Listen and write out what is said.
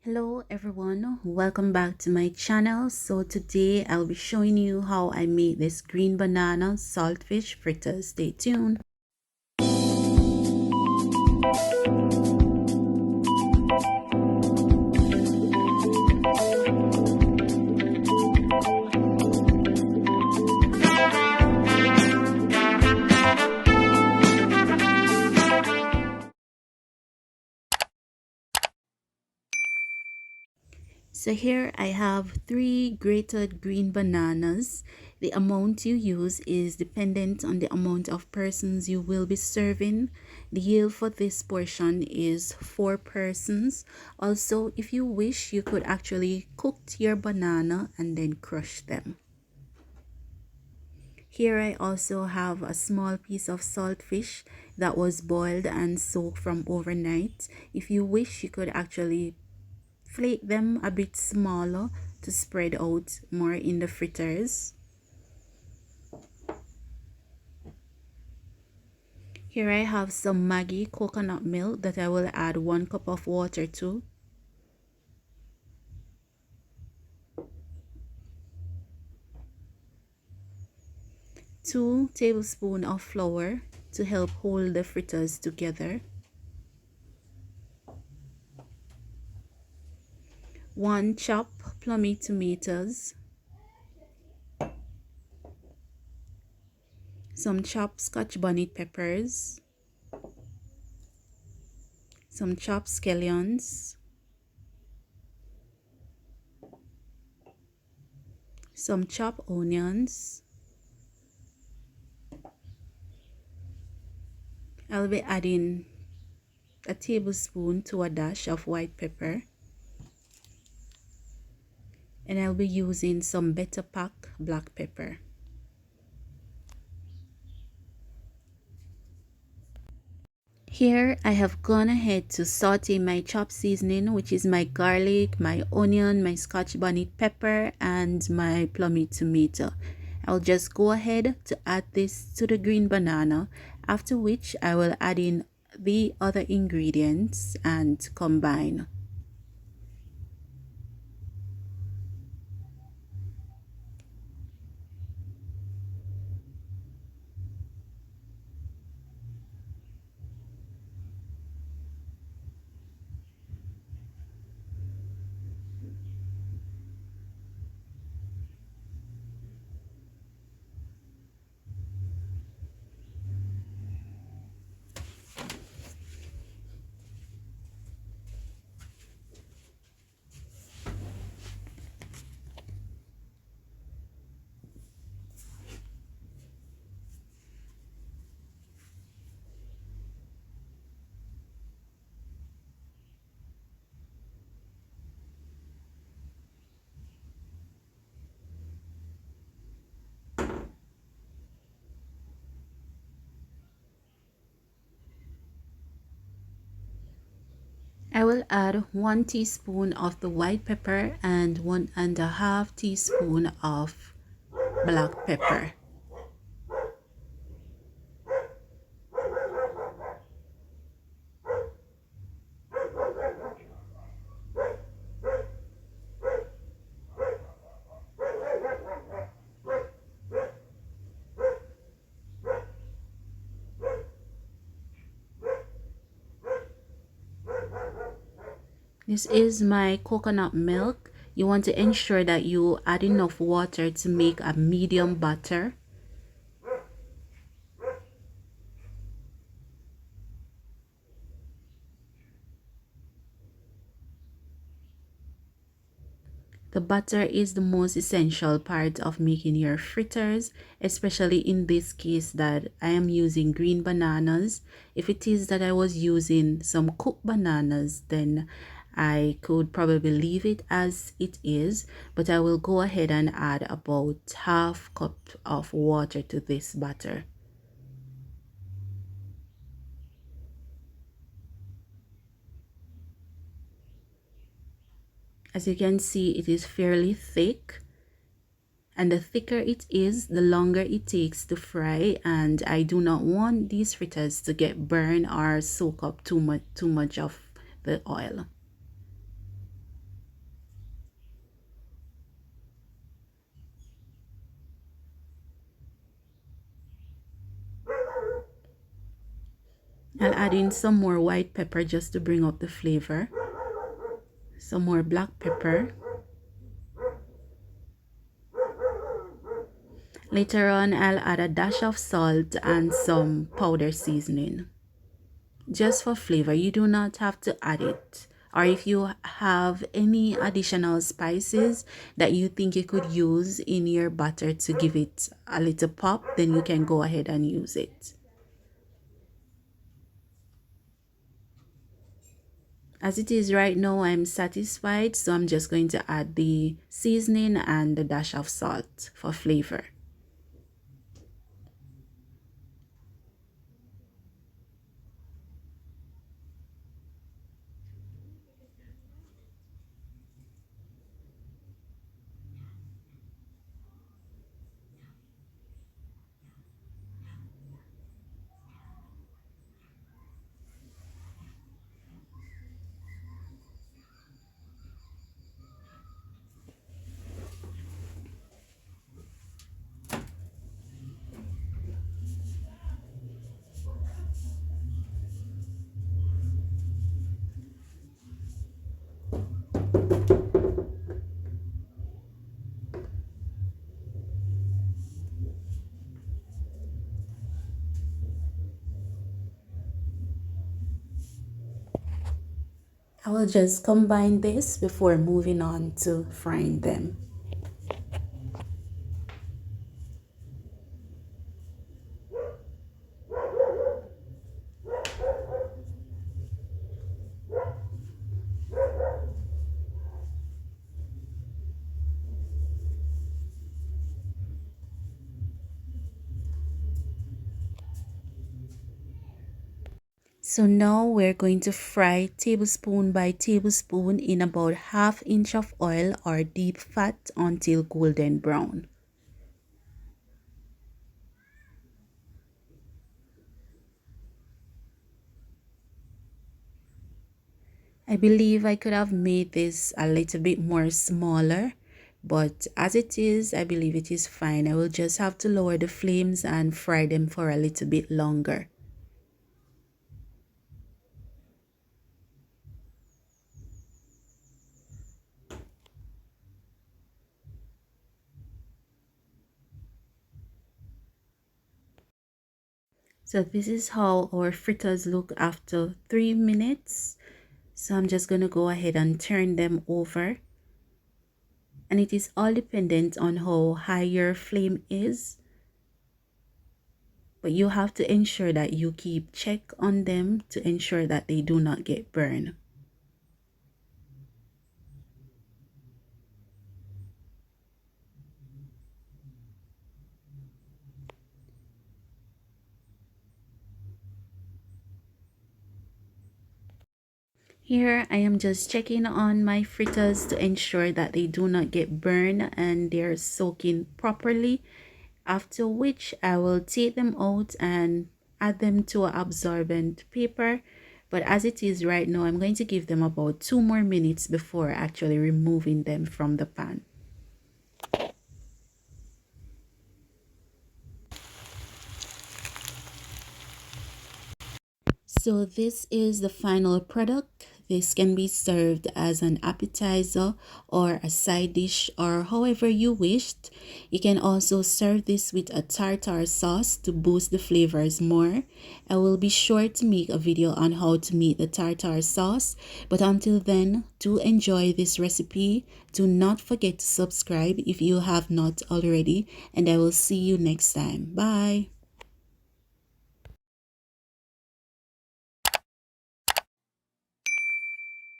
Hello everyone, welcome back to my channel. So today I'll be showing you how I made this green banana saltfish fritter. Stay tuned. So here I have 3 grated green bananas. The amount you use is dependent on the amount of persons you will be serving. The yield for this portion is 4 persons. Also, if you wish, you could actually cook your banana and then crush them. Here I also have a small piece of saltfish that was boiled and soaked from overnight. If you wish, you could actually flake them a bit smaller to spread out more in the fritters. Here I have some Maggi coconut milk that I will add 1 cup of water to. Two tablespoons of flour to help hold the fritters together. 1 chopped plummy tomatoes. Some chopped scotch bonnet peppers. Some chopped scallions. Some chopped onions. I'll be adding a tablespoon to a dash of white pepper. And I'll be using some PatCooks black pepper. Here I have gone ahead to saute my chopped seasoning, which is my garlic, my onion, my scotch bonnet pepper, and my plummy tomato. I'll just go ahead to add this to the green banana, after which I will add in the other ingredients and combine. I will add 1 teaspoon of the white pepper and 1½ teaspoon of black pepper. This is my coconut milk. You want to ensure that you add enough water to make a medium butter. The butter is the most essential part of making your fritters, especially in this case that I am using green bananas. If it is that I was using some cooked bananas, then I could probably leave it as it is, but I will go ahead and add about ½ cup of water to this batter. As you can see, it is fairly thick, and the thicker it is, the longer it takes to fry, and I do not want these fritters to get burned or soak up too much of the oil. I'll add in some more white pepper just to bring up the flavor. Some more black pepper. Later on, I'll add a dash of salt and some powder seasoning. Just for flavor, you do not have to add it. Or if you have any additional spices that you think you could use in your butter to give it a little pop, then you can go ahead and use it. As it is right now, I'm satisfied, so I'm just going to add the seasoning and the dash of salt for flavor. I will just combine this before moving on to frying them. So now we're going to fry tablespoon by tablespoon in about ½ inch of oil or deep fat until golden brown. I believe I could have made this a little bit more smaller, but as it is, I believe it is fine. I will just have to lower the flames and fry them for a little bit longer. So this is how our fritters look after 3 minutes. So I'm just going to go ahead and turn them over. And it is all dependent on how high your flame is. But you have to ensure that you keep check on them to ensure that they do not get burned. Here I am just checking on my fritters to ensure that they do not get burned and they're soaking properly. After which I will take them out and add them to an absorbent paper. But as it is right now, I'm going to give them about 2 more minutes before actually removing them from the pan. So this is the final product. This can be served as an appetizer or a side dish or however you wished. You can also serve this with a tartar sauce to boost the flavors more. I will be sure to make a video on how to make the tartar sauce. But until then, do enjoy this recipe. Do not forget to subscribe if you have not already, and I will see you next time. Bye.